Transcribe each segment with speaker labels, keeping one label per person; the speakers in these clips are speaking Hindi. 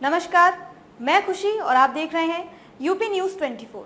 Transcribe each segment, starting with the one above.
Speaker 1: नमस्कार, मैं खुशी और आप देख रहे हैं यूपी न्यूज 24।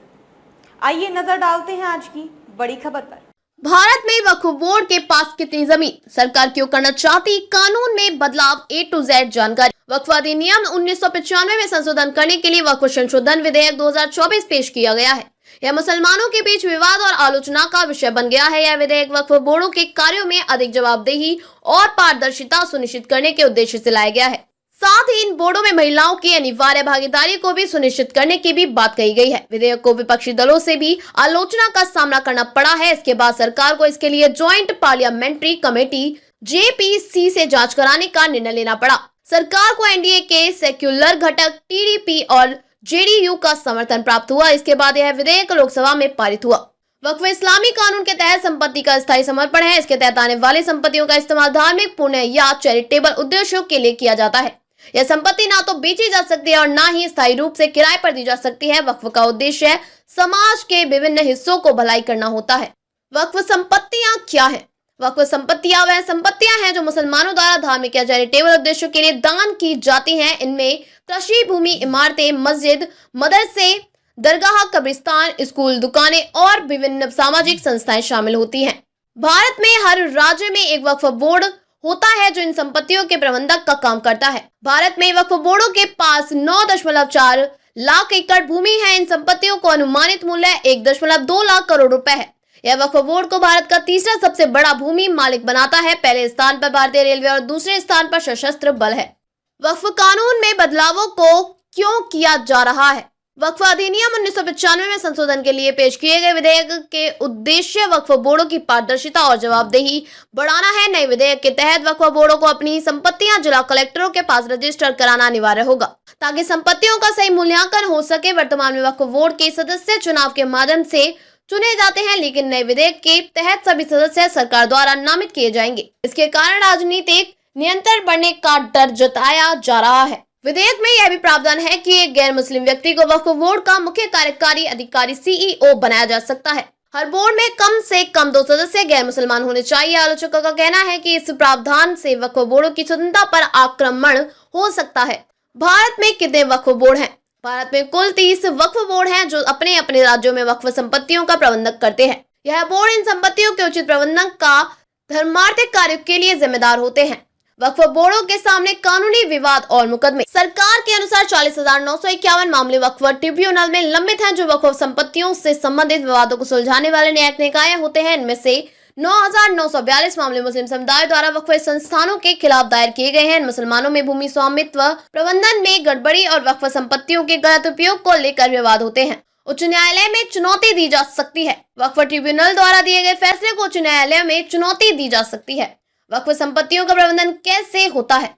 Speaker 1: आइए नजर डालते हैं आज की बड़ी खबर पर।
Speaker 2: भारत में वक्फ बोर्ड के पास कितनी जमीन, सरकार क्यों करना चाहती कानून में बदलाव, A to Z जानकारी। वक्फ अधिनियम 1995 में संशोधन करने के लिए वक्फ संशोधन विधेयक 2024 पेश किया गया है। यह मुसलमानों के बीच विवाद और आलोचना का विषय बन गया है। यह विधेयक वक्फ बोर्डों के कार्यों में अधिक जवाबदेही और पारदर्शिता सुनिश्चित करने के उद्देश्य से लाया गया है। साथ ही इन बोर्डों में महिलाओं की अनिवार्य भागीदारी को भी सुनिश्चित करने की भी बात कही गई है। विधेयक को विपक्षी दलों से भी आलोचना का सामना करना पड़ा है। इसके बाद सरकार को इसके लिए ज्वाइंट पार्लियामेंट्री कमेटी JPC से जांच कराने का निर्णय लेना पड़ा। सरकार को NDA के सेक्युलर घटक TDP और JDU का समर्थन प्राप्त हुआ। इसके बाद यह विधेयक लोकसभा में पारित हुआ। वक्फ इस्लामी कानून के तहत संपत्ति का स्थायी समर्पण है। इसके तहत आने वाली संपत्तियों का इस्तेमाल धार्मिक, पुण्य या चैरिटेबल उद्देश्यों के लिए किया जाता है। यह संपत्ति ना तो बेची जा सकती है और ना ही स्थायी रूप से किराए पर दी जा सकती है। वक्फ का उद्देश्य समाज के विभिन्न हिस्सों को भलाई करना होता है। वक्फ संपत्तियां क्या है? वक्फ संपत्तियां वह संपत्तियां हैं जो मुसलमानों द्वारा धार्मिक या चैरिटेबल उद्देश्यों के लिए दान की जाती हैं। इनमें कृषि भूमि, इमारतें, मस्जिद, मदरसे, दरगाह, कब्रिस्तान, स्कूल, दुकानें और विभिन्न सामाजिक संस्थाएं शामिल होती हैं। भारत में हर राज्य में एक वक्फ बोर्ड होता है जो इन संपत्तियों के प्रबंधक का काम करता है। भारत में वक्फ बोर्डों के पास 9.4 लाख एकड़ भूमि है। इन संपत्तियों को अनुमानित मूल्य 1.2 लाख करोड़ रुपए है। यह वक्फ बोर्ड को भारत का तीसरा सबसे बड़ा भूमि मालिक बनाता है। पहले स्थान पर भारतीय रेलवे और दूसरे स्थान पर सशस्त्र बल है। वक्फ कानून में बदलावों को क्यों किया जा रहा है? वक्फ अधिनियम 1995 में संशोधन के लिए पेश किए गए विधेयक के उद्देश्य वक्फ बोर्डों की पारदर्शिता और जवाबदेही बढ़ाना है। नए विधेयक के तहत वक्फ बोर्डों को अपनी संपत्तियां जिला कलेक्टरों के पास रजिस्टर कराना अनिवार्य होगा ताकि संपत्तियों का सही मूल्यांकन हो सके। वर्तमान में वक्फ बोर्ड के सदस्य चुनाव के माध्यम से चुने जाते हैं, लेकिन नए विधेयक के तहत सभी सदस्य सरकार द्वारा नामित किए जाएंगे। इसके कारण राजनीतिक नियंत्रण बढ़ने का डर जताया जा रहा है। विधेयक में यह भी प्रावधान है कि एक गैर मुस्लिम व्यक्ति को वक्फ बोर्ड का मुख्य कार्यकारी अधिकारी CEO बनाया जा सकता है। हर बोर्ड में कम से कम 2 सदस्य गैर मुसलमान होने चाहिए। आलोचकों का कहना है कि इस प्रावधान से वक्फ बोर्डों की स्वतंत्रता पर आक्रमण हो सकता है। भारत में कितने वक्फ बोर्ड हैं? भारत में कुल 30 वक्फ बोर्ड हैं जो अपने अपने राज्यों में वक्फ संपत्तियों का प्रबंधन करते हैं। यह बोर्ड इन संपत्तियों के उचित प्रबंधन का धर्मार्थिक कार्य के लिए जिम्मेदार होते हैं। वक्फ बोर्डों के सामने कानूनी विवाद और मुकदमे। सरकार के अनुसार 40,951 मामले वक्फ ट्रिब्यूनल में लंबित हैं जो वक्फ संपत्तियों से संबंधित विवादों को सुलझाने वाले न्यायिक निकाय होते हैं। इनमें से 9,942 मामले मुस्लिम समुदाय द्वारा वक्फ संस्थानों के खिलाफ दायर किए गए हैं। मुसलमानों में भूमि स्वामित्व प्रबंधन में गड़बड़ी और वक्फ संपत्तियों के गलत उपयोग को लेकर विवाद होते हैं। उच्च न्यायालय में चुनौती दी जा सकती है। वक्फ ट्रिब्यूनल द्वारा दिए गए फैसले को उच्च न्यायालय में चुनौती दी जा सकती है। वक्फ संपत्तियों का प्रबंधन कैसे होता है?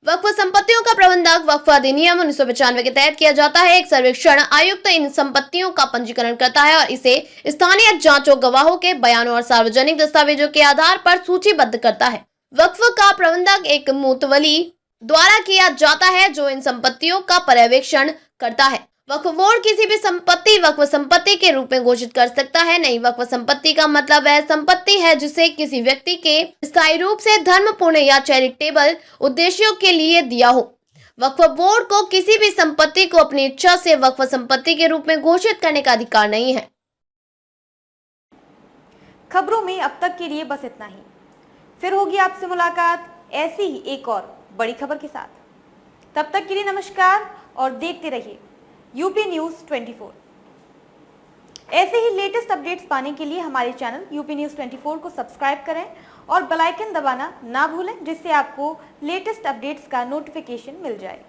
Speaker 2: वक्फ संपत्तियों का प्रबंधक वक्फ अधिनियम 1995 के तहत किया जाता है। एक सर्वेक्षण आयुक्त इन संपत्तियों का पंजीकरण करता है और इसे स्थानीय जांचों, गवाहों के बयानों और सार्वजनिक दस्तावेजों के आधार पर सूचीबद्ध करता है। वक्फ का प्रबंधक एक मुतवली द्वारा किया जाता है जो इन संपत्तियों का पर्यवेक्षण करता है। वक्फ बोर्ड किसी भी संपत्ति वक्फ संपत्ति के रूप में घोषित कर सकता है। नहीं, वक्फ संपत्ति का मतलब वह संपत्ति है जिसे किसी व्यक्ति के स्थायी रूप से धर्म, पुण्य या चैरिटेबल उद्देश्यों के लिए दिया हो। वक्फ बोर्ड को किसी भी संपत्ति को अपनी इच्छा से वक्फ संपत्ति के रूप में घोषित करने का अधिकार नहीं है।
Speaker 1: खबरों में अब तक के लिए बस इतना ही। फिर होगी आपसे मुलाकात ऐसी ही एक और बड़ी खबर के साथ। तब तक के लिए नमस्कार और देखते रहिए यूपी न्यूज 24। ऐसे ही लेटेस्ट अपडेट्स पाने के लिए हमारे चैनल यूपी न्यूज 24 को सब्सक्राइब करें और बेल आइकन दबाना ना भूलें, जिससे आपको लेटेस्ट अपडेट्स का नोटिफिकेशन मिल जाए।